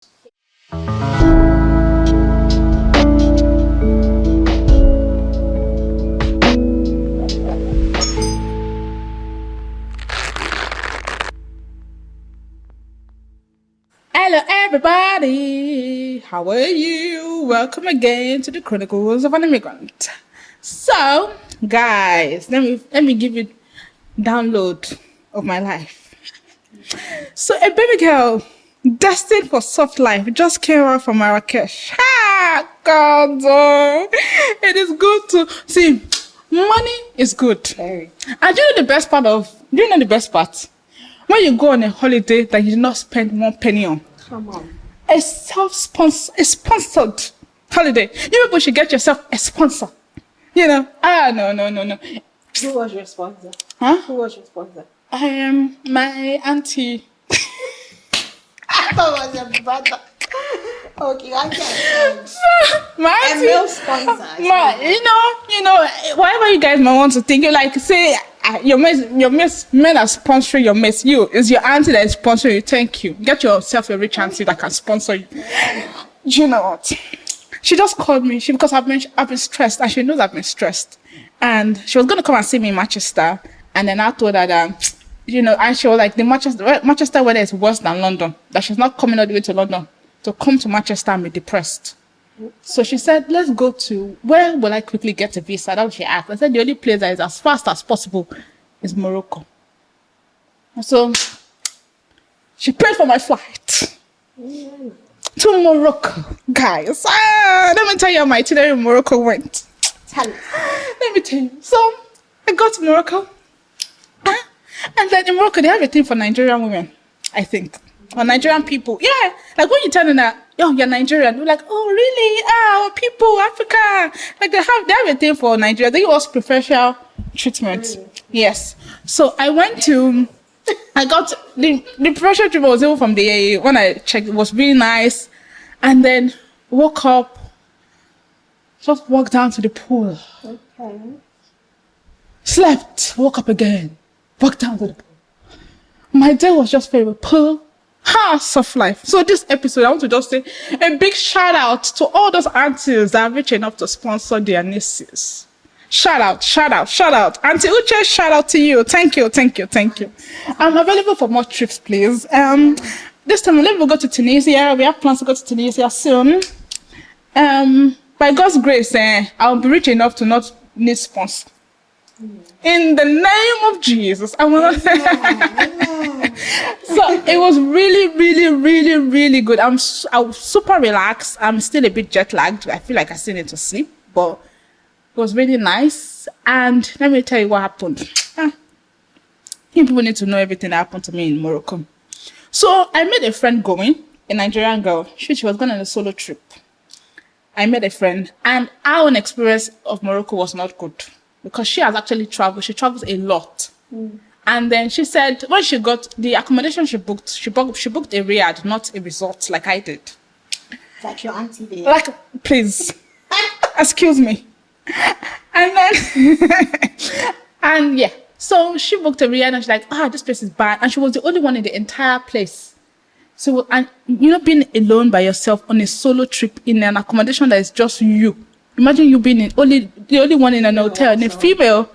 Hello everybody, how are you? Welcome again to the Chronicles of an Immigrant. So, guys, let me give you download of my life. So, a baby girl destined for soft life just came out from Marrakesh. God, it is good to see. Money is good. Very. And do you know the best part? When you go on a holiday that you did not spend 1 penny on. Come on. A sponsored holiday. You people should get yourself a sponsor. You know? No. Who was your sponsor? Huh? Who was your sponsor? I am my auntie. I thought it was your brother. Okay, I can't. My A auntie. male sponsor. You know, whatever you guys might want to think, you like say your men are sponsoring your mates. It's your auntie that is sponsoring you. Thank you. Get yourself a rich auntie that can sponsor you. You know what? She just called me because I've been stressed, and she knows I've been stressed. And she was gonna come and see me in Manchester, and then I told her that, and she was like, the Manchester weather is worse than London. That she's not coming all the way to London to come to Manchester and be depressed. So she said, let's go to, where will I quickly get a visa? That's what she asked. I said, the only place that is as fast as possible is Morocco. So she paid for my flight to Morocco. Guys, let me tell you how my itinerary in Morocco went. Tell us. Let me tell you. So I got to Morocco. And then in Morocco, they have a thing for Nigerian women, I think. Or Nigerian people. Yeah. Like when you tell them that, you're Nigerian, they're like, oh, really? People, Africa. Like they have a thing for Nigeria. They give us preferential treatment. Really? Yes. So I got the preferential treatment was even from the AA. When I checked, it was really nice. And then woke up, just walked down to the pool. Okay. Slept, woke up again, walked down to the pool. My day was just filled with pool. Soft life. So this episode, I want to just say a big shout out to all those aunties that are rich enough to sponsor their nieces. Shout out. Auntie Uche, shout out to you. Thank you. I'm available for more trips, please. This time, we'll go to Tunisia. We have plans to go to Tunisia soon. By God's grace, I'll be rich enough to not need sponsor. In the name of Jesus, I want to. So it was really good. I was super relaxed. I'm still a bit jet lagged. I feel like I still need to sleep, but it was really nice. And let me tell you what happened. People need to know everything that happened to me in Morocco. So I made a friend going, a Nigerian girl. She was going on a solo trip. I made a friend, and our own experience of Morocco was not good. Because she has actually traveled. She travels a lot. And then she said, when she got the accommodation she booked a riad, not a resort like I did. Like your auntie did. Like, please. Excuse me. And then, and yeah. So she booked a riad and she's like, this place is bad. And she was the only one in the entire place. So, and being alone by yourself on a solo trip in an accommodation that is just you. Imagine you being the only one in an hotel and a female.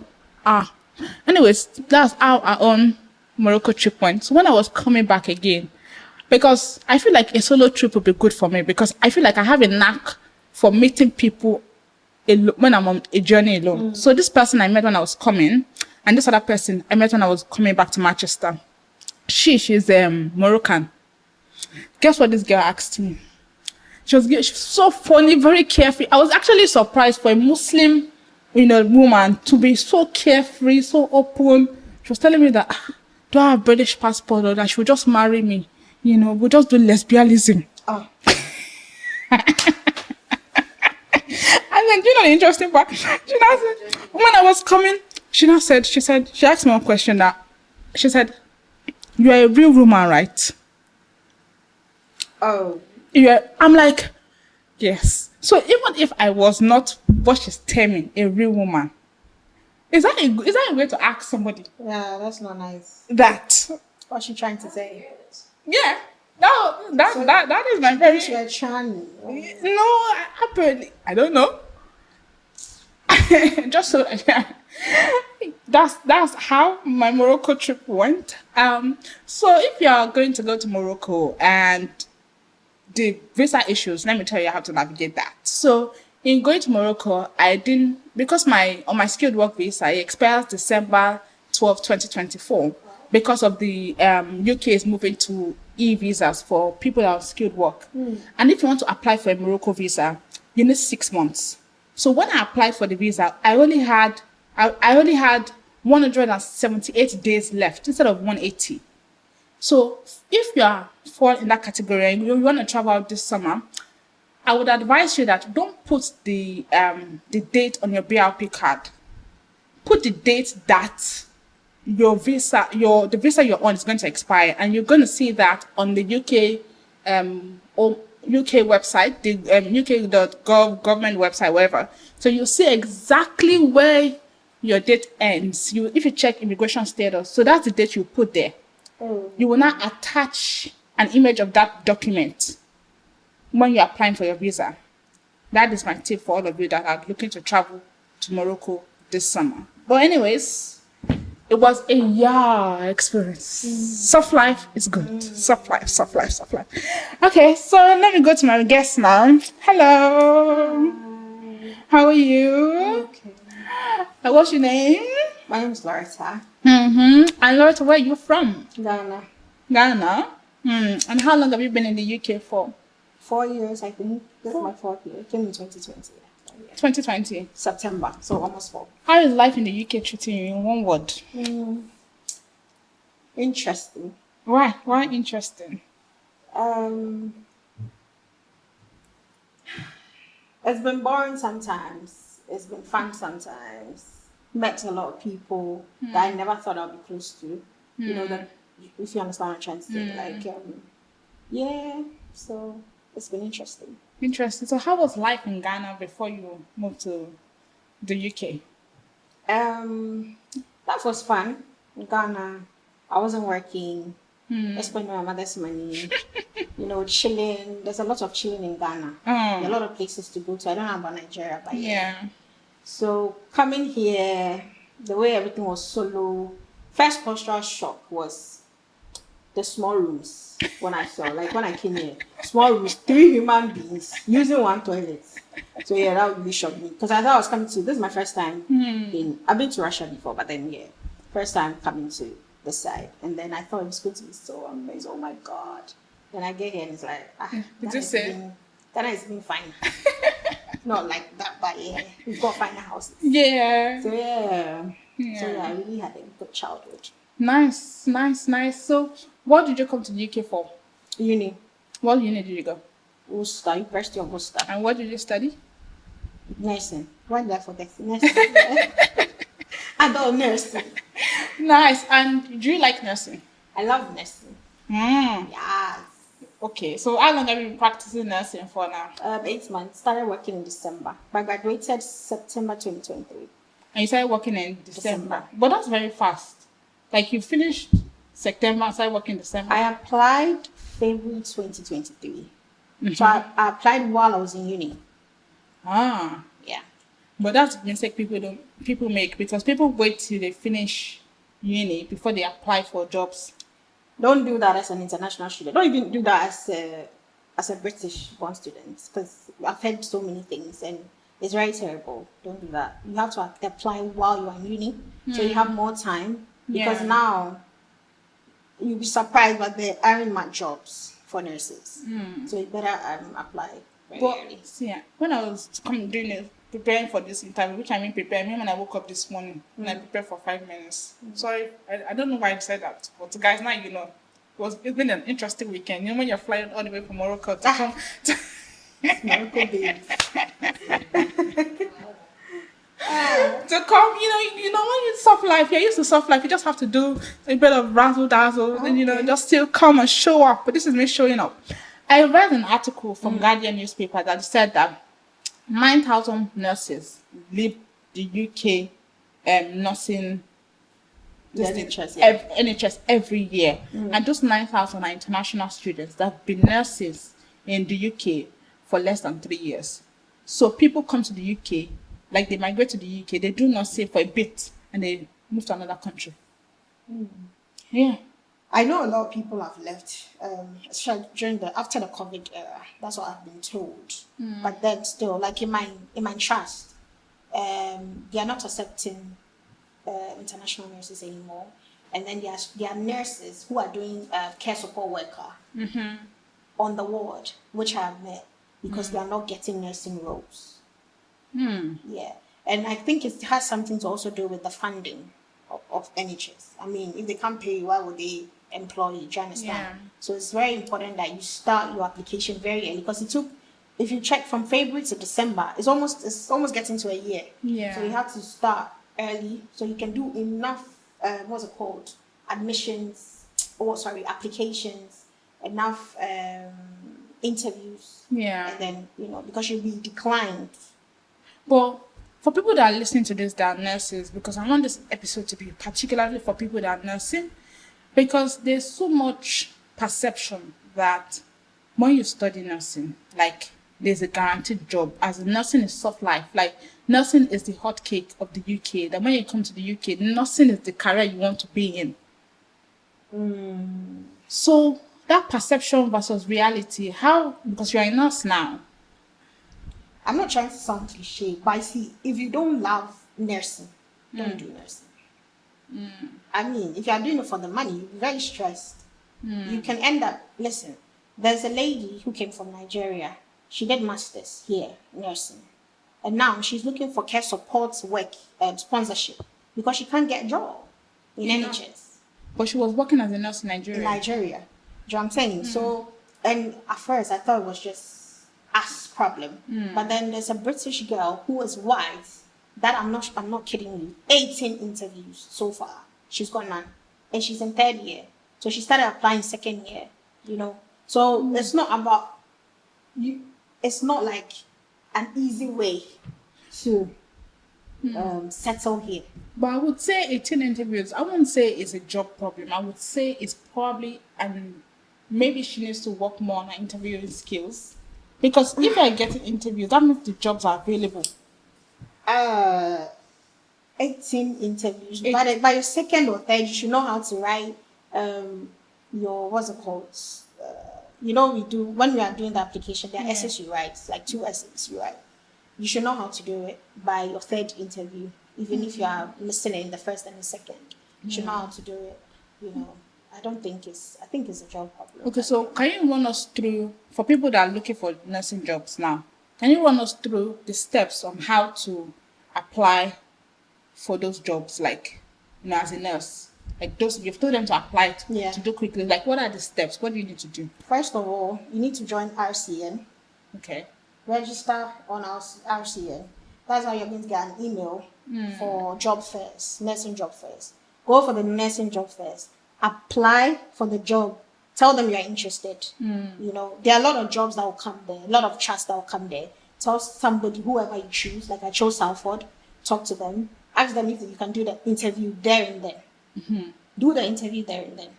Anyways, that's how our own Morocco trip went. So when I was coming back again, because I feel like a solo trip would be good for me, because I feel like I have a knack for meeting people when I'm on a journey alone. So this person I met when I was coming, and this other person I met when I was coming back to Manchester. She's Moroccan. Guess what this girl asked me? She was so funny, very carefree. I was actually surprised for a Muslim, woman to be so carefree, so open. She was telling me that, do I have a British passport, or that she would just marry me? We'll just do lesbianism. And then, the interesting part? She now said, when I was coming, she asked me one question she said, you are a real woman, right? Oh. I'm like, yes. So even if I was not what she's terming a real woman, is that a way to ask somebody? Yeah, that's not nice. That. What's she trying to say? Yeah. No, that is my very. You're trying. No, apparently I don't know. Just so that's how my Morocco trip went. So if you are going to go to Morocco and the visa issues, let me tell you how to navigate that. So in going to Morocco, I didn't, because on my skilled work visa, it expires December 12th, 2024, because of the UK is moving to e-visas for people that are skilled work. And if you want to apply for a Morocco visa, you need 6 months. So when I applied for the visa, I only had 178 days left instead of 180. So if you are fall in that category and you want to travel out this summer, I would advise you that don't put the date on your BRP card. Put the date that the visa you're on is going to expire, and you're going to see that on the UK or UK website, the UK.gov government website, whatever. So you'll see exactly where your date ends. If you check immigration status, so that's the date you put there. You will not attach an image of that document when you're applying for your visa. That is my tip for all of you that are looking to travel to Morocco this summer. But anyways, it was a experience. Soft life is good. Soft life. Okay, so let me go to my guest now. Hello. How are you? Okay. What's your name? My name is Loretta. And Loretta, where are you from? Ghana. Ghana. And how long have you been in the UK for? 4 years, I think. This is my 4th year. Came in 2020. 2020. September, so almost 4. How is life in the UK treating you in one word? Interesting. Why? Why interesting? It's been boring sometimes. It's been fun sometimes. Met a lot of people that I never thought I'd be close to. You know, that if you understand what I'm trying to say. Yeah, so it's been interesting. Interesting. So how was life in Ghana before you moved to the UK? That was fun. In Ghana, I wasn't working. I spent my mother's money. You know, chilling. There's a lot of chilling in Ghana. There are a lot of places to go to. I don't know about Nigeria, but yeah. So coming here, the way everything was so low, first cultural shock was the small rooms. When I came here, small rooms, 3 human beings using 1 toilet. So yeah, that really shocked me, because I thought I was coming to, this is my first time I've been to Russia before, but then yeah, first time coming to the side, and then I thought it was going to be so amazing. Oh my god. Then I get here and it's like, Ghana is being fine. Not like that, but yeah, we've got finer houses. Yeah. So yeah, I really had a good childhood. Nice. So what did you come to the UK for? Uni. What uni did you go? Worcester, University of Worcester. And what did you study? Nursing. Why that for that? Nursing. Adult nursing. Nice. And do you like nursing? I love nursing. Yes. Okay, so how long have you been practicing nursing for now? 8 months. Started working in December. But I graduated September 2023. And you started working in December. But that's very fast. Like you finished September and started working December. I applied February 2023. So I applied while I was in uni. Yeah. But that's a mistake people make, because people wait till they finish uni before they apply for jobs. Don't do that as an international student. Don't even do that as a British born student, because I've heard so many things and it's very terrible. Don't do that. You have to apply while you're in uni, so you have more time, because now you'll be surprised, but there aren't much jobs for nurses. So you better apply very early. Yeah, when I was preparing for this interview, which I mean preparing, when I woke up this morning, and I prepared for 5 minutes. Sorry, I don't know why I said that, but guys, now you know. It's been an interesting weekend. You know, when you're flying all the way from Morocco to come to Morocco, baby. to come, you know, when you soft life, you're used to soft life, you just have to do a bit of razzle dazzle, and just still come and show up. But this is me showing up. I read an article from Ghanaian newspaper that said that 9,000 nurses leave the UK nursing The NHS, yeah. NHS every year. And those 9,000 are international students that have been nurses in the UK for less than 3 years. So people come to the UK, like they migrate to the UK, they do nursing for a bit and they move to another country. Yeah. I know a lot of people have left, especially after the COVID era. That's what I've been told. But then still, like in my trust, they are not accepting international nurses anymore. And then there are nurses who are doing care support worker on the ward, which I have met because they are not getting nursing roles. Yeah. And I think it has something to also do with the funding of NHS. I mean, if they can't pay you, why would they employ you? Do you understand? Yeah. So it's very important that you start your application very early because it took, if you check from February to December, it's almost getting to a year. Yeah. So you have to start early so you can do enough applications, enough interviews. Yeah. And then, because you'll be declined. But for people that are listening to this that are nurses, because I want this episode to be particularly for people that are nursing, because there's so much perception that when you study nursing, like there's a guaranteed job, as nursing is soft life. Like nursing is the hot cake of the UK. That when you come to the UK, nursing is the career you want to be in. So that perception versus reality, how, because you're a nurse now. I'm not trying to sound cliche, but I see, if you don't love nursing, don't do nursing. I mean, if you are doing it for the money, you'll be very stressed. You can end up, listen, there's a lady who came from Nigeria. She did masters here, nursing. And now she's looking for care support work, sponsorship, because she can't get a job in NHS. But she was working as a nurse in Nigeria. In Nigeria. Do you know what I'm saying? So, and at first I thought it was just us problem. But then there's a British girl who is white that I'm not kidding you. 18 interviews so far. She's got none. And she's in 3rd year. So she started applying 2nd year, So it's not about you. It's not like an easy way to settle here. But I would say 18 interviews, I wouldn't say it's a job problem. I would say it's probably, and maybe she needs to work more on her interviewing skills. Because if you're getting interviews, that means the jobs are available. 18 interviews. By your 2nd or 3rd, you should know how to write your, what's it called? We do, when we are doing the application, there are essays you write, like 2 essays you write. You should know how to do it by your 3rd interview, even if you are missing it in the 1st and the 2nd. You should know how to do it, I think it's a job problem. Okay, so can you run us through, for people that are looking for nursing jobs now, can you run us through the steps on how to apply for those jobs, like, as a nurse? Like those, you've told them to apply to do quickly. Like, what are the steps? What do you need to do? First of all, you need to join RCN. Okay. Register on our RCN. That's how you're going to get an email for job fairs, nursing job fairs. Go for the nursing job fairs. Apply for the job. Tell them you're interested. There are a lot of jobs that will come there, a lot of trusts that will come there. Tell somebody, whoever you choose, like I chose Salford, talk to them. Ask them if you can do the interview there and then. Do the interview there and then.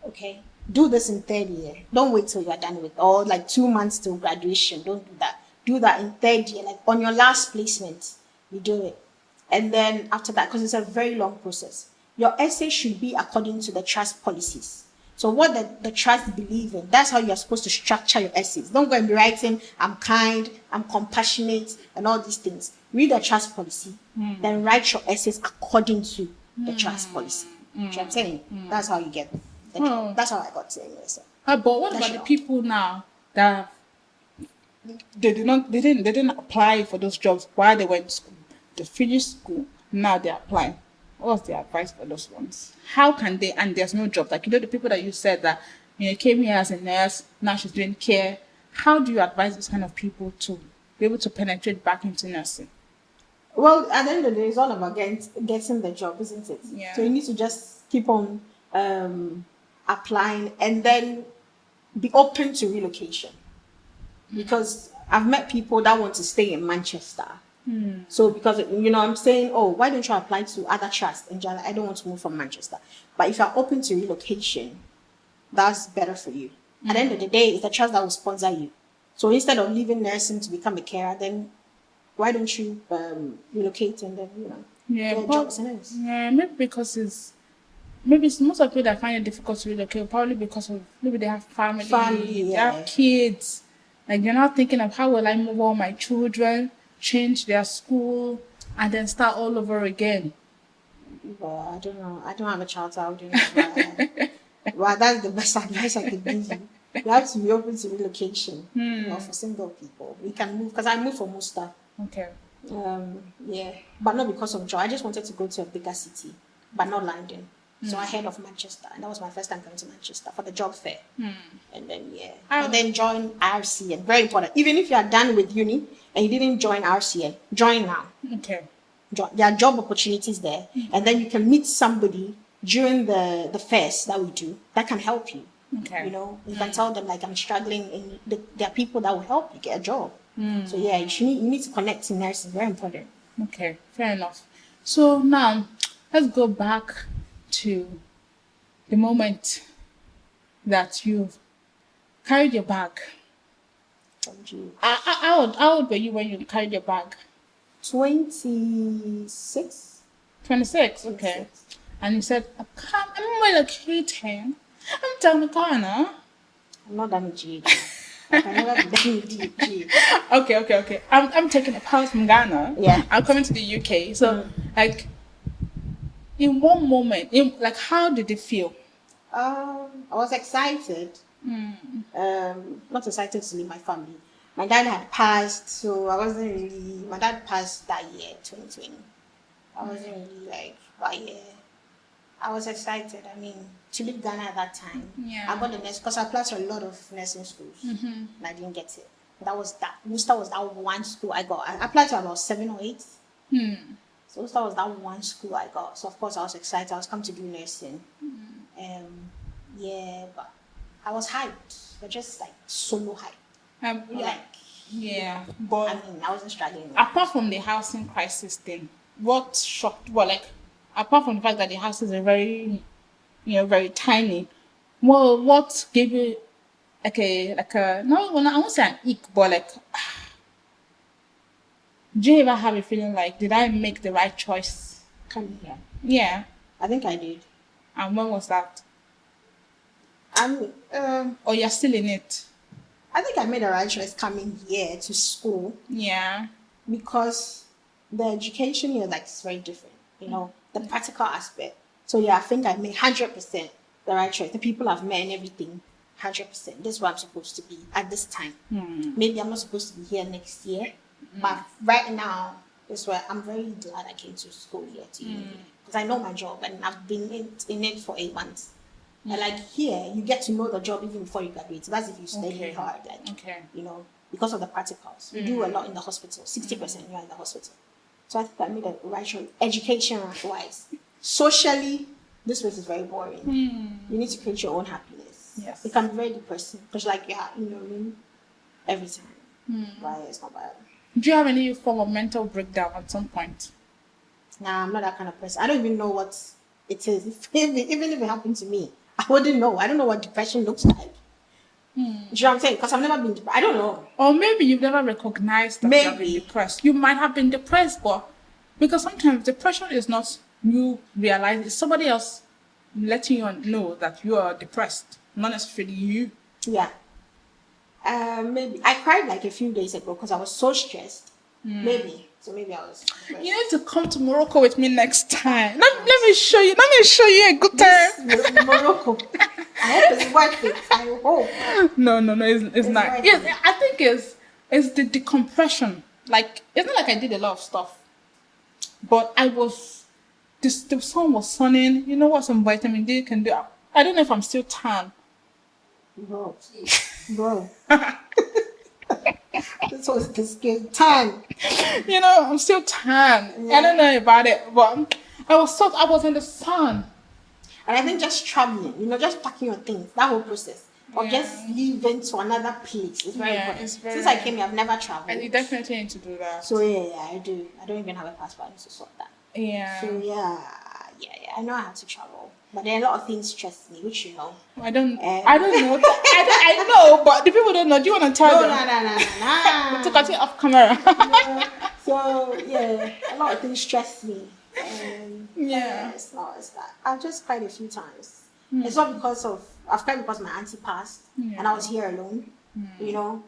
Okay? Do this in 3rd year. Don't wait till you are done with, or like 2 months till graduation. Don't do that. Do that in 3rd year, like on your last placement, you do it. And then after that, because it's a very long process, your essay should be according to the trust policies. So what the trust believe in, that's how you're supposed to structure your essays. Don't go and be writing, I'm kind, I'm compassionate, and all these things. Read the trust policy, then write your essays according to the trust policy. Do you know what I'm saying? That's how you get the job. That's how I got to anyway. So. But what about the people now that they didn't apply for those jobs while they went to school? They finished school, now they're applying. What's the advice for those ones? How can they, and there's no job, like, the people that you said that, came here as a nurse, now she's doing care. How do you advise these kind of people to be able to penetrate back into nursing? Well, at the end of the day, it's all about getting the job, isn't it? Yeah. So you need to just keep on applying and then be open to relocation. Because I've met people that want to stay in Manchester. So because, I'm saying, oh, why don't you apply to other trusts? And I don't want to move from Manchester. But if you're open to relocation, that's better for you. At the end of the day, it's a trust that will sponsor you. So instead of leaving nursing to become a carer, then why don't you relocate and then, get jobs in it? Yeah, maybe it's most of people that find it difficult to relocate, probably because of maybe they have family, they have kids. Like you're not thinking of how will I move all my children, change their school, and then start all over again. Well, I don't know. I don't have a child, so I wouldn't know. Well, that's the best advice I could give you. You have to be open to relocation. For single people, we can move because I moved for Musta. Okay. But not because of job. I just wanted to go to a bigger city, but not London. So I heard of Manchester, and that was my first time coming to Manchester for the job fair. And then and then join RCN. Very important. Even if you are done with uni and you didn't join RCN, join now. Okay. There are job opportunities there, and then you can meet somebody during the fairs that we do that can help you. Okay. You can tell them like I'm struggling, and there are people that will help you get a job. So you need to connect in nursing. Very important. Okay, fair enough. So now let's go back to the moment you carried your bag. How old were you when you carried your bag? 26. 26, okay. And you said, I'm relocating. I'm down in Ghana. I'm not done with GH. I can never be done with GH. Okay. I'm taking a pause from Ghana. Yeah. I'm coming to the UK. So, in one moment, how did it feel? I was excited. Not excited to leave my family. My dad had passed, so I wasn't really. My dad passed that year, 2020. I wasn't really but I was excited. I mean, to leave Ghana at that time. Yeah. I got the nurse because I applied to a lot of nursing schools, and I didn't get it. Worcester was that one school I got. I applied to about 7 or 8. So Worcester was that one school I got. So of course I was excited. I was coming to do nursing. But I was hyped. But just solo hyped. But I mean, I wasn't struggling. Apart from the housing crisis thing, what shocked? Apart from the fact that the houses are very, very tiny, what gave you I won't say an ick, but do you ever have a feeling did I make the right choice? Coming here. Yeah. I think I did. And when was that? Or you're still in it? I think I made the right choice coming here to school. Yeah. Because the education here is very different, the practical aspect. So I think I made 100% the right choice. The people I've met and everything, 100%. This is where I'm supposed to be at this time. Maybe I'm not supposed to be here next year, but right now, this is where I'm very glad I came to school here because I know my job and I've been in it for 8 months. And here, you get to know the job even before you graduate. So that's if you study hard, because of the practicals. We do a lot in the hospital. 60% you are in the hospital. So I think I made a right choice, education-wise. Socially, this place is very boring. You need to create your own happiness. Yes. It can be very depressing because every time. But it's not bad. Do you have any form of mental breakdown at some point? Nah, I'm not that kind of person. I don't even know what it is. Even if it happened to me, I wouldn't know. I don't know what depression looks like. Do you know what I'm saying? Because I've never been depressed. I don't know. Or maybe you've never recognized that you've been depressed. You might have been depressed, but because sometimes depression is not you realize, it's somebody else letting you know that you are depressed, not necessarily you. Yeah. Maybe I cried a few days ago because I was so stressed. Maybe. So maybe I was depressed. You need to come to Morocco with me next time. Let me show you. Let me show you a good time. Morocco. I hope it's worth it. I hope. No, it's not. I think it's the decompression. It's not like I did a lot of stuff, but the sun was sunning. You know what some vitamin D can do? I don't know if I'm still tan. Bro. This was the skin tan. I'm still tan. Yeah. I don't know about it, but I was in the sun. And I think just traveling, just packing your things, that whole process. Or just leaving to another place. It's very important. It's very Since I came here, I've never traveled. And you definitely need to do that. So yeah, I do. I don't even have a passport. I need to sort that. Yeah. So yeah. I know I have to travel, but there are a lot of things stress me, which you know. I don't know. I know, but the people don't know. Do you want to tell them? No. To cut it off camera. So yeah, a lot of things stress me. It's that I've just cried a few times. It's not because I've cried because my auntie passed and I was here alone. You know.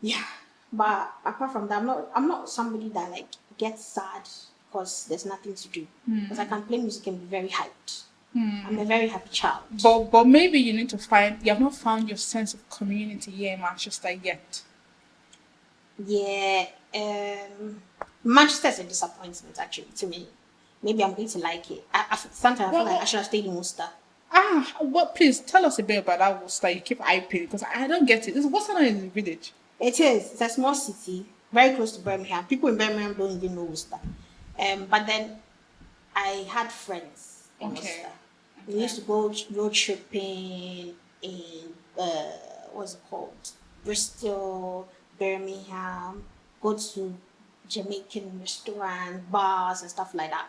Yeah, but apart from that, I'm not somebody that like gets sad because there's nothing to do. Because I can play music and be very hyped. I'm a very happy child. But maybe you need to you have not found your sense of community here in Manchester yet. Yeah, Manchester is a disappointment actually to me. Maybe I'm going to like it. Sometimes I feel like I should have stayed in Worcester. Please tell us a bit about that Worcester you keep hyping because I don't get it. What's not in the village? It is. It's a small city, very close to Birmingham. People in Birmingham don't even know Worcester. But then I had friends in Worcester. We used to go road tripping in what's it called? Bristol, Birmingham, go to Jamaican restaurants, bars and stuff like that.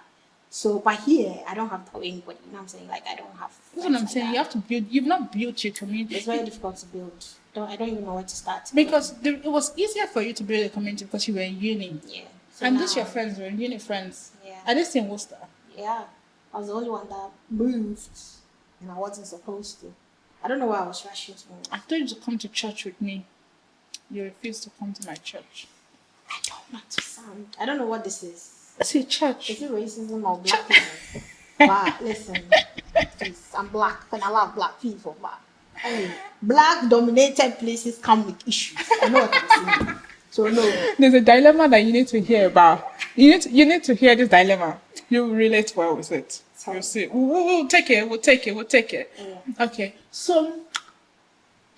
So but here I don't have to anybody, you know what I'm saying? Like I don't have that's what I'm saying. That. You have to build you've not built your community. It's very difficult to build. I don't even know where to start. Because it was easier for you to build a community because you were in uni. Yeah. So and these your friends were in uni friends. Yeah. Are they still in Worcester? Yeah. I was the only one that moved and I wasn't supposed to. I don't know why I was rushing to move. I told you to come to church with me. You refused to come to my church. I don't want to sound. I don't know what this is. See, church. Is it racism or black people? But listen, please, I'm black and I love black people. But black dominated places come with issues. I know what I'm saying. So no. There's a dilemma that you need to hear about. You need to hear this dilemma. You will relate well with it. You'll see. We'll take it. Yeah. Okay. So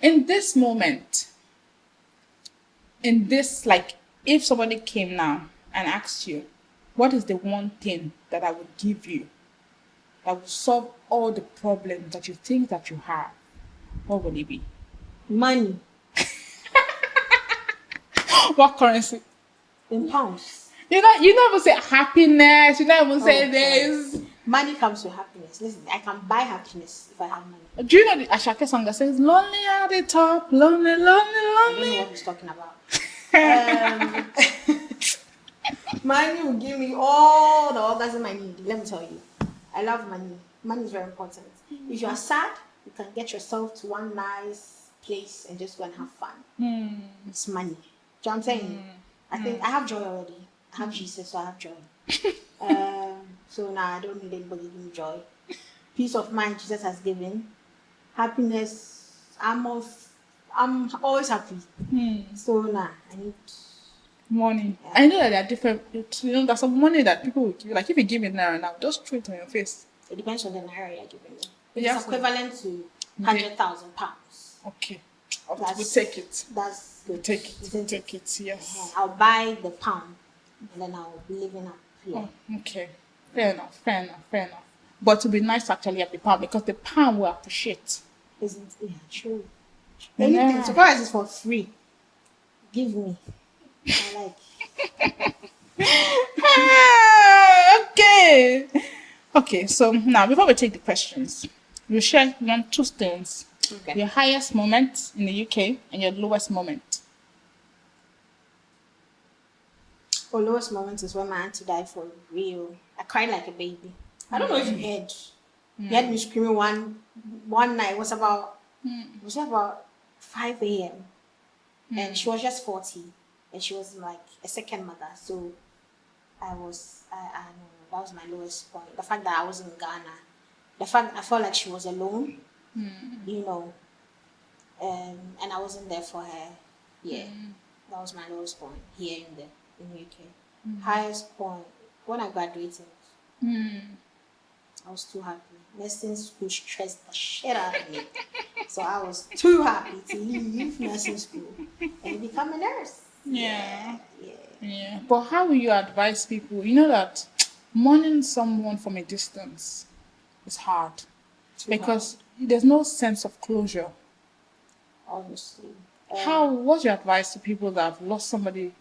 in this moment, if somebody came now and asked you, what is the one thing that I would give you that will solve all the problems that you think that you have? What would it be? Money. What currency? In pounds. You never say happiness. You never say this. Money comes with happiness. Listen, I can buy happiness if I have money. Do you know the Ashake song that says, lonely at the top, lonely, lonely, lonely? I don't know what he's talking about. Money will give me all the orgasm I need. Let me tell you. I love money. Money is very important. If you are sad, you can get yourself to one nice place and just go and have fun. It's money. Do you know what I'm saying? I think I have joy already. I have Jesus, so I have joy. So now I don't need anybody to give me joy. Peace of mind Jesus has given. Happiness. I'm always happy. So now I need money. Yeah. I know that there are different. There's some money that people will give you. Like if you give me naira now, just throw it on your face. It depends on the naira you're giving me. It's equivalent to 100,000 pounds. Okay. We'll take it. That's good. Take it. Yes. I'll buy the pound and then I'll be living up here. Oh, okay. Fair enough. But to be nice to actually have the pound because the pound will appreciate. Isn't it? Yeah, true. Anything, so far as it's for free, give me. I like. Okay, so now before we take the questions, we'll share two things. Okay. Your highest moment in the UK and your lowest moment. Lowest moment is when my auntie died for real. I cried like a baby. I don't know if you heard. You heard me screaming one night. It was about 5 a.m. And she was just 40. And she was like a second mother. So I know that was my lowest point. The fact that I was in Ghana. The fact I felt like she was alone. You know. And I wasn't there for her. Yeah. That was my lowest point here in the UK. Highest point, when I graduated, I was too happy. Nursing school stressed the shit out of me. So I was too happy to leave nursing school and become a nurse. Yeah. But how will you advise people? You know that mourning someone from a distance is hard because there's no sense of closure. honestly. What's your advice to people that have lost somebody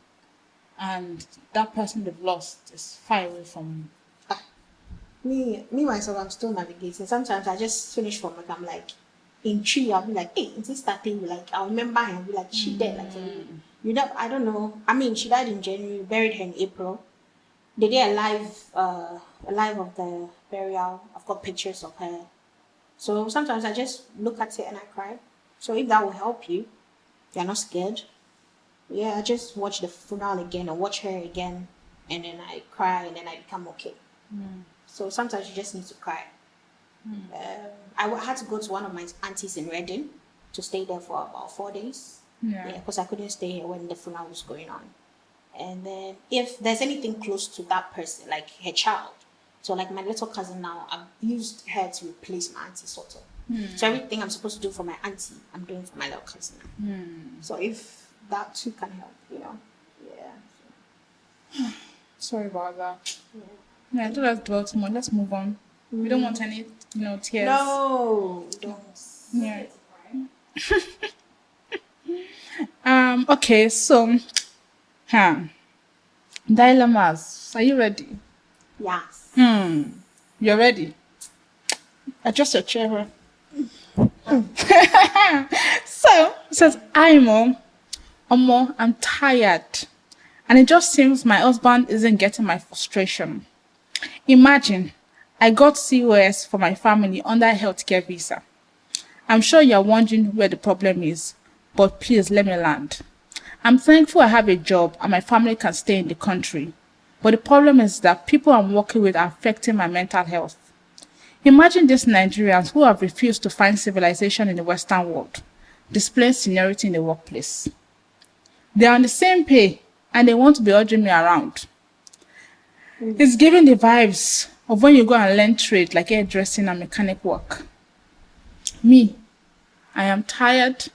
and that person they've lost is far away from? Me myself, I'm still navigating. Sometimes I just finish from work. I'm like, in tree, I'll be like, hey, is this that thing? Like, I'll remember her and be like, she dead. Like, for me. You know, I don't know. I mean, she died in January, buried her in April. They did a live of the burial. I've got pictures of her. So sometimes I just look at it and I cry. So if that will help you, you're not scared. Yeah, I just watch the funeral again and watch her again, and then I cry and then I become okay. So sometimes you just need to cry. I had to go to one of my aunties in Reading to stay there for about 4 days. Yeah, because I couldn't stay here when the funeral was going on. And then if there's anything close to that person, like her child, so like my little cousin now, I've used her to replace my auntie sort of. So everything I'm supposed to do for my auntie, I'm doing for my little cousin now. So if that too can help, you know. Yeah. Sorry about that. Yeah, don't let's dwell too much. Let's move on. We don't want any, tears. No, don't. Yeah. Okay, so, dilemmas. Are you ready? Yes. You're ready? Adjust your chair. So, it says, I'm tired. And it just seems my husband isn't getting my frustration. Imagine, I got COS for my family under a healthcare visa. I'm sure you're wondering where the problem is, but please let me land. I'm thankful I have a job and my family can stay in the country. But the problem is that people I'm working with are affecting my mental health. Imagine these Nigerians who have refused to find civilization in the Western world, displaying seniority in the workplace. They are on the same pay and they want to be urging me around. It's giving the vibes of when you go and learn trade like hairdressing and mechanic work. Me, I am tired.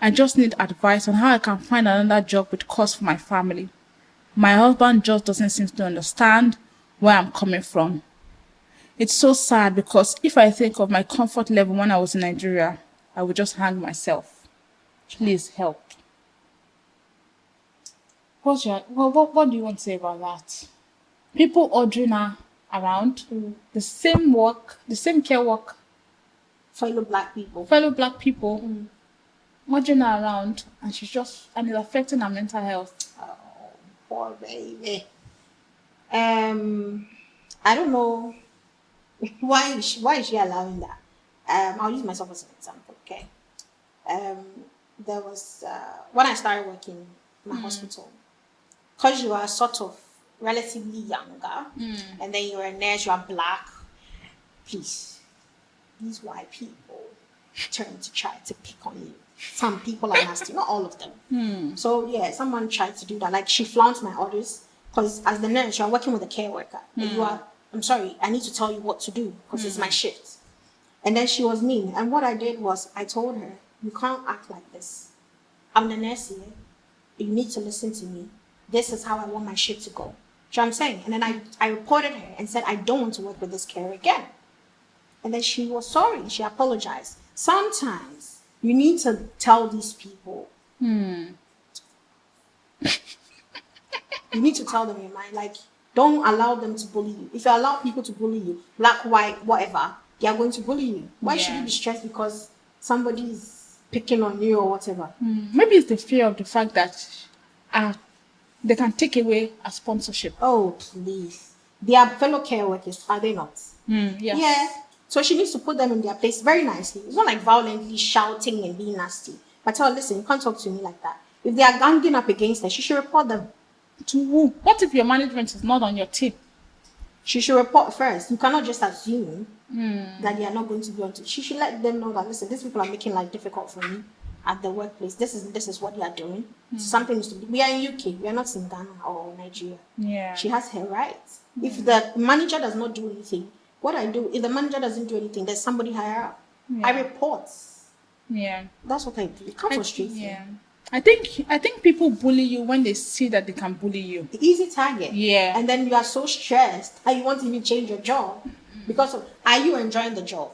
I just need advice on how I can find another job with cost for my family. My husband just doesn't seem to understand where I'm coming from. It's so sad because if I think of my comfort level when I was in Nigeria, I would just hang myself. Please help. What do you want to say about that? People ordering her around, the same work, the same care work. Fellow black people. Ordering her around, and it's affecting her mental health. Oh, poor baby. I don't know why is she allowing that. I'll use myself as an example, okay? There was when I started working in my hospital, because you are sort of relatively younger, and then you're a nurse, you are black. Please, these white people turn to try to pick on you. Some people are nasty, not all of them. So yeah, someone tried to do that. Like she flaunts my orders because as the nurse, you're working with a care worker. And you are, I'm sorry, I need to tell you what to do because it's my shift. And then she was mean. And what I did was I told her, you can't act like this. I'm the nurse here. You need to listen to me. This is how I want my shift to go. Do you know what I'm saying? And then I reported her and said, I don't want to work with this carer again. And then she was sorry. She apologized. Sometimes you need to tell these people. You need to tell them your mind. Like, don't allow them to bully you. If you allow people to bully you, black, white, whatever, they are going to bully you. Why should you be stressed because somebody is picking on you or whatever? Maybe it's the fear of the fact that they can take away a sponsorship. Oh, please. They are fellow care workers, are they not? Yes. Yeah. So she needs to put them in their place very nicely. It's not like violently shouting and being nasty. But tell her, listen, you can't talk to me like that. If they are ganging up against her, she should report them. To who? What if your management is not on your team? She should report first. You cannot just assume that they are not going to be on team. She should let them know that, listen, these people are making life difficult for me at the workplace. This is what they are doing. So something needs to be. We are in UK. We are not in Ghana or Nigeria. Yeah. She has her rights. If the manager does not do anything, what I do, if the manager doesn't do anything, there's somebody higher up. I report. Yeah. That's what I do. It can't frustrate you. Yeah. I think people bully you when they see that they can bully you. The easy target. Yeah. And then you are so stressed that you want to even change your job. Because are you enjoying the job?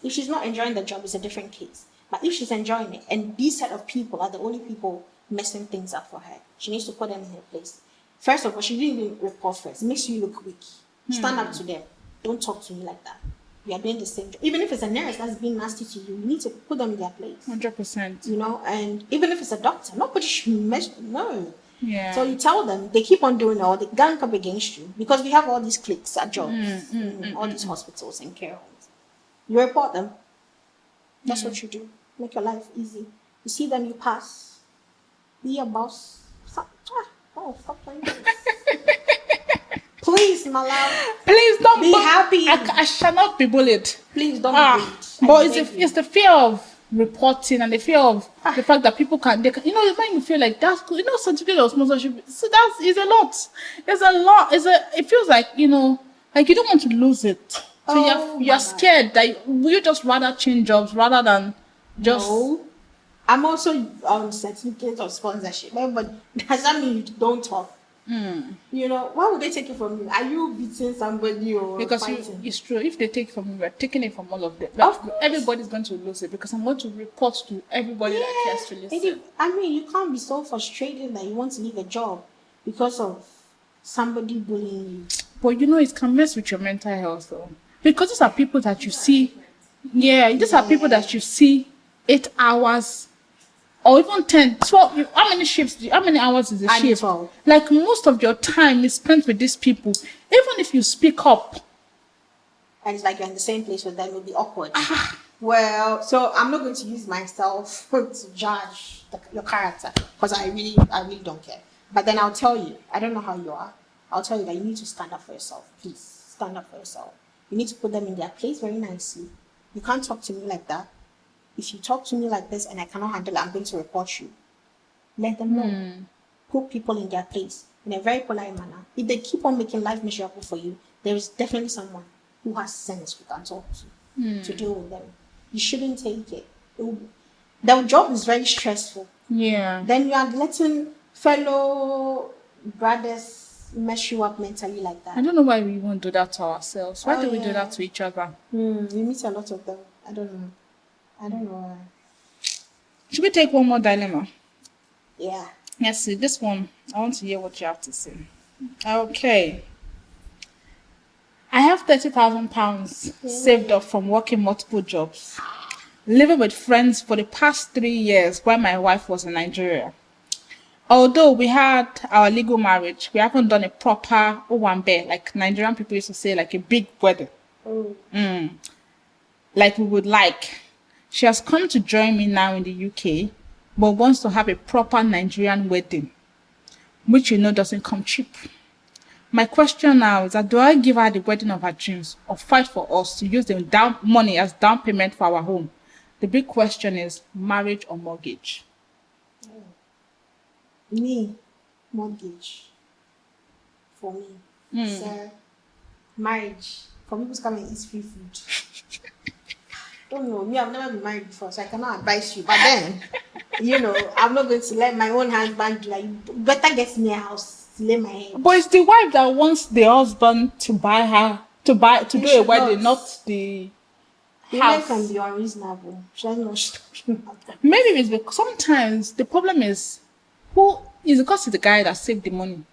If she's not enjoying the job, it's a different case. But if she's enjoying it, and these set of people are the only people messing things up for her, she needs to put them in her place. First of all, she didn't even report first. It makes you look weak. Stand up to them. Don't talk to me like that. You are doing the same job. Even if it's a nurse that's being nasty to you, you need to put them in their place. 100%. You know, and even if it's a doctor, nobody should measure. No. Yeah. So you tell them, they keep on doing all, they gang up against you because we have all these cliques at jobs, all these hospitals and care homes. You report them. That's what you do. Make your life easy. You see them, you pass. Be your boss. Stop playing this. Please, my love. Please don't be happy. I shall not be bullied. Please don't be bullied. But it's the fear of reporting and the fear of the fact that people they can, you know, it makes me feel like that's good. You know, certificate of sponsorship. So that's is a lot. It's a lot. It feels like, you know, like you don't want to lose it. So you're scared that you just rather change jobs rather than just. No. I'm also on certificate of sponsorship, but does that mean you don't talk? You know, why would they take it from you? Are you beating somebody or because fighting? it's true. If they take it from you, we're taking it from all of them. Everybody's going to lose it because I'm going to report to everybody that cares to listen. I mean, you can't be so frustrated that you want to leave a job because of somebody bullying you. But you know, it can mess with your mental health though. Because these are people that you see. Yeah, these are people that you see 8 hours. Or even 10, 12, how many hours is a shift? 12. Like most of your time is spent with these people. Even if you speak up. And it's like you're in the same place with them, it'll be awkward. Well, so I'm not going to use myself to judge your character because I really don't care. But then I'll tell you, I don't know how you are. I'll tell you that you need to stand up for yourself. Please, stand up for yourself. You need to put them in their place very nicely. You can't talk to me like that. If you talk to me like this and I cannot handle it, I'm going to report you. Let them know. Put people in their place in a very polite manner. If they keep on making life miserable for you, there is definitely someone who has sense you can talk to deal with them. You shouldn't take it. Their job is very stressful. Yeah. Then you are letting fellow brothers mess you up mentally like that. I don't know why we won't do that to ourselves. Why do we do that to each other? We meet a lot of them. I don't know why. Should we take one more dilemma? Yeah. Yes, see, this one, I want to hear what you have to say. Okay. I have £30,000 saved up from working multiple jobs, living with friends for the past 3 years while my wife was in Nigeria. Although we had our legal marriage, we haven't done a proper owambe, like Nigerian people used to say, like a big wedding. Like we would like. She has come to join me now in the UK, but wants to have a proper Nigerian wedding, which you know doesn't come cheap. My question now is that do I give her the wedding of her dreams or fight for us to use the money as down payment for our home? The big question is marriage or mortgage? Me, mortgage. For me. Sir, marriage. For people to come and eat free food. Don't know. Me, I've never been married before, so I cannot advise you. But then, you know, I'm not going to let my own husband do like, better get me a house to lay my head. But it's the wife that wants the husband to buy her, to do a wedding, not the house. Women can be unreasonable. Maybe it's because sometimes the problem is, who is because it's the guy that saved the money.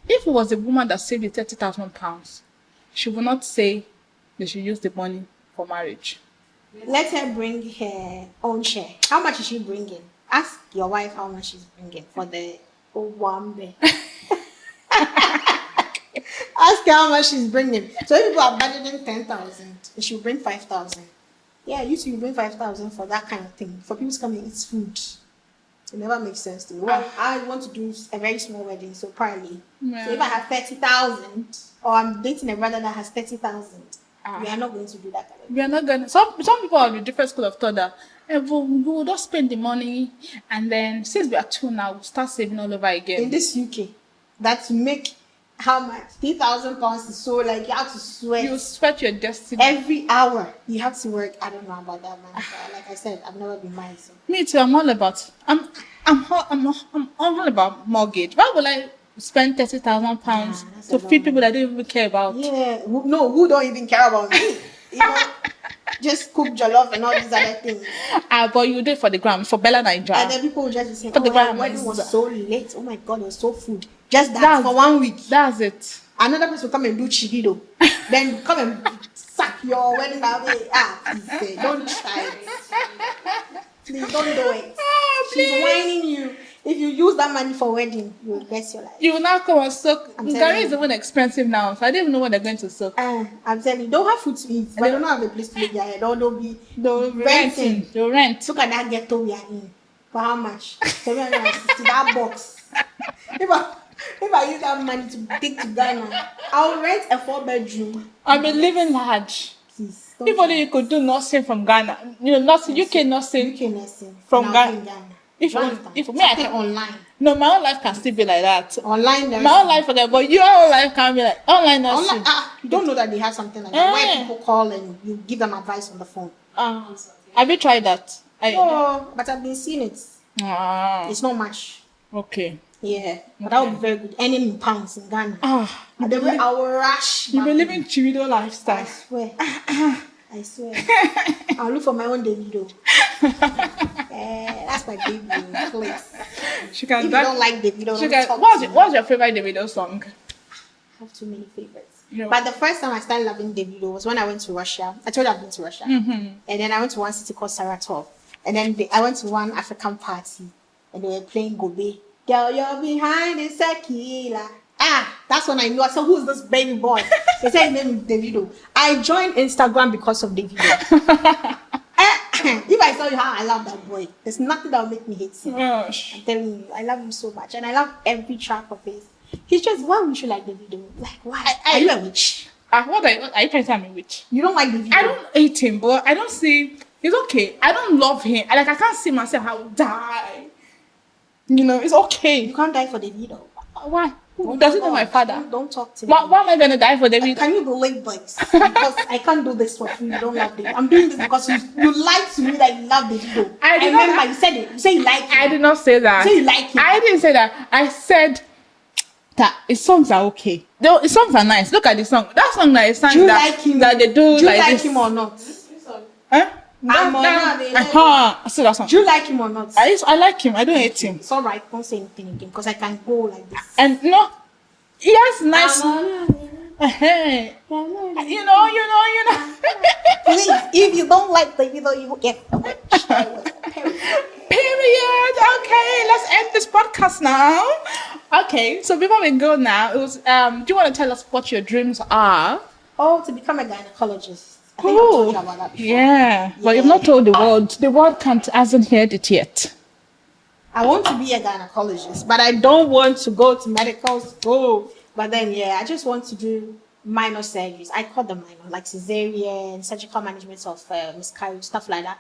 If it was the woman that saved the £30,000, she would not say they should use the money for marriage. Let her bring her own share. How much is she bringing? Ask your wife how much she's bringing for the Owambe. Ask her how much she's bringing. So if people are budgeting 10,000, she'll bring 5,000. Yeah, you two bring 5,000 for that kind of thing. For people to come and eat food. It never makes sense to me. Well, I want to do a very small wedding, so probably. Yeah. So if I have 30,000, or I'm dating a brother that has 30,000, we are not going to do that kind of thing. We are not going to. Some people are in a different school of thought that we will just spend the money and then since we are two now, we'll start saving all over again. In this UK, that make how much? £3,000 is so like you have to sweat. You sweat your destiny. Every hour you have to work. I don't know about that, man. Like I said, I've never been married. So. Me too. I'm all about. I'm all about mortgage. Why would I spend £30,000 to feed people that don't even care about? Yeah, who don't even care about me? You know, just cook jollof and all these other things. But you do it for the gram, for Bella Nigeria. And then people will just be saying, For the the gram wedding is- was so late. Oh my God, it was so food. Just that That's- for 1 week. That's it. Another person will come and do chivido. Then come and suck your wedding away. Please, don't try it. Please don't do it. Oh, She's please. whining you. If you use that money for wedding, you will regret your life. You will now come and soak. I'm Gary telling is you. even expensive now, so I don't even know what they're going to soak. I'm telling you, don't have food to eat, but don't have a place to live there. Don't be renting. They'll rent. Look at that ghetto we are in. For how much? 760 that box. If I use that money to take to Ghana, I'll rent a 4-bedroom. I've been living large. Please. don't If only you could do nursing from Ghana. You know, nursing, UK nursing. UK nursing From and I'll Ghana. be in Ghana. If You you- understand? if me, I Something can- online. No, my own life can still be like that. Online, there's My own life, okay, but your own life can be like online nursing. you don't know that they have something like that where Eh. people call and you give them advice on the phone. Have you tried that? Oh, but I've been seeing it. Ah, It's not much. okay. Yeah, but that would be very good. Earning in pounds in Ghana. You And then I will rush. be back. living Chivido I lifestyle. swear. I swear. I'll look for my own Davido. That's my baby, please. She If can you dance. don't like Davido, She don't can. talk What's to your, me. what's your favorite Davido song? I have too many favorites. No. But the first time I started loving Davido was when I went to Russia. I told you I've been to Russia. And then I went to one city called Saratov. And then I went to one African party. And they were playing Gobe. Girl, you're behind the tequila. That's when I knew. I said, who's this baby boy? They said his name is Davido. I joined Instagram because of Davido. If I tell you how I love that boy, there's nothing that will make me hate him. Gosh. I'm telling you, I love him so much. And I love every track of his. He's just, why would you like Davido? Like, why? Are you a witch? What are you trying to tell me which? You don't like Davido? I don't hate him, but I don't see. He's okay. I don't love him. Like I can't see myself. I will die. You know, it's okay. You can't die for Davido. Why? Does he know my father? Don't talk to me. Why am I gonna die for David? Can you believe this? Because I can't do this for free. You don't love Davido. I'm doing this because you lied to me that you love Davido. I did not- remember you said it. You said you like him. I did not say that. You say you like him. I didn't say that. I said that his songs are okay. His songs are nice. Look at the song. That song that is sang Do you that, like him? that they do, Do you like like this. him or not? Huh? I see that song. Do you like him or not? I like him. I don't hate him. It's alright. Don't say anything again because I can go like this. And no, he has nice. Hey. You know. Please, if you don't like Davido, you will get Period. Okay, let's end this podcast now. Okay, so before we go now, it was do you want to tell us what your dreams are? to become a gynecologist. I think I told you about that before. Yeah, but you've not told the world. The world hasn't heard it yet. I want to be a gynecologist, but I don't want to go to medical school. But then, I just want to do minor surgeries. I call them minor, like cesarean, surgical management of miscarriage, stuff like that.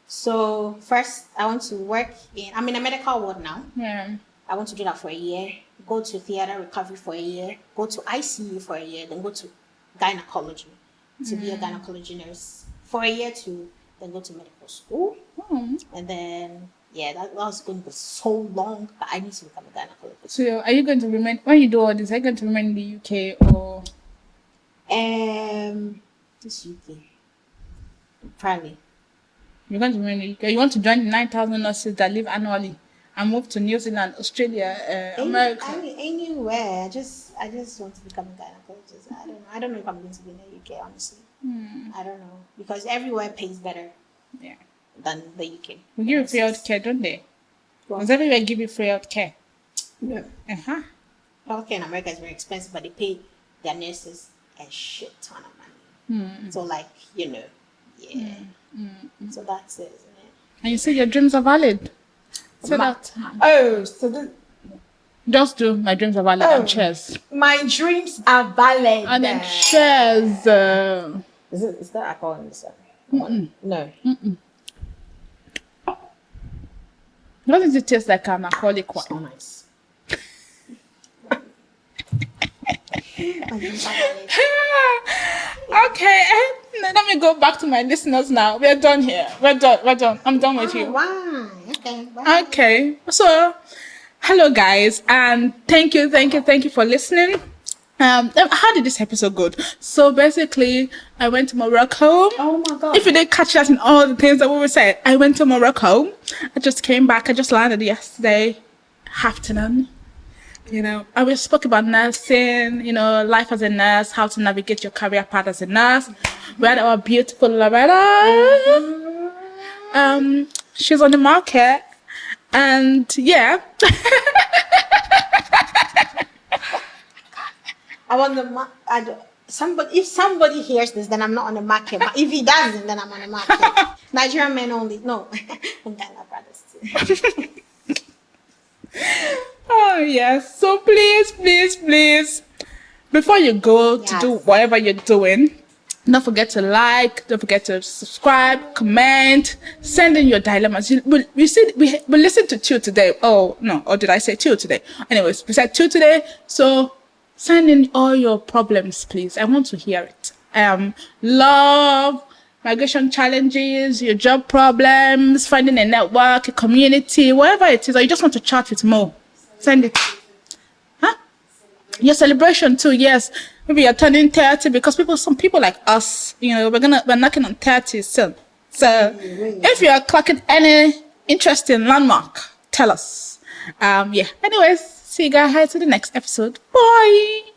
So first, I want to work I'm in a medical ward now. Yeah. I want to do that for a year. Go to theater recovery for a year. Go to ICU for a year. Then go to gynecology to be a gynecology nurse for a year to then go to medical school. And then that was going to be so long, but I need to become a gynecologist. So are you going to remain when you do all this? Are you going to remain in the UK or? This UK, probably. You're going to remain in the UK. You want to join the 9,000 nurses that live annually and move to New Zealand, Australia, America. Anywhere. I just want to become a gynecologist. I don't know if I'm going to be in the UK, honestly. I don't know because everywhere pays better. Yeah. Than the UK. We give you free healthcare, don't they? What? Does everywhere give you free healthcare? No. Uh-huh. Healthcare in America is very expensive, but they pay their nurses a shit ton of money. So, So that's it, isn't it? And you say your dreams are valid. So just do my dreams are valid and cheers. My dreams are valid. And then cheers. Is that alcohol in this one? No. What does it taste like? An alcoholic one. So nice. Okay, let me go back to my listeners now. We're done here. We're done. I'm done with you. Wow. Okay. Bye. Okay. So, hello guys, and thank you for listening. How did this episode go? So basically, I went to Morocco. Oh my God. If you didn't catch that in all the things that we were saying, I went to Morocco. I just came back. I just landed yesterday afternoon. You know, I we spoke about nursing, you know, life as a nurse, how to navigate your career path as a nurse. We had our beautiful Loretta. She's on the market. And yeah. I'm on the if somebody hears this, then I'm not on the market. But if he doesn't, then I'm on the market. Nigerian men only. No. And Ghana brothers too. Oh yes. So please, before you go to do whatever you're doing, don't forget to like, don't forget to subscribe, comment, send in your dilemmas. We listened to two today. Oh no, or did I say two today? Anyways, we said two today. So send in all your problems, please. I want to hear it. Love, migration challenges, your job problems, finding a network, a community, whatever it is, or you just want to chat with Mo. Send it. Huh? Your celebration too, yes. Maybe you're turning 30 because some people like us, you know, we're knocking on 30 soon. So if you're clocking any interesting landmark, tell us. Yeah. Anyways, see you guys to the next episode. Bye.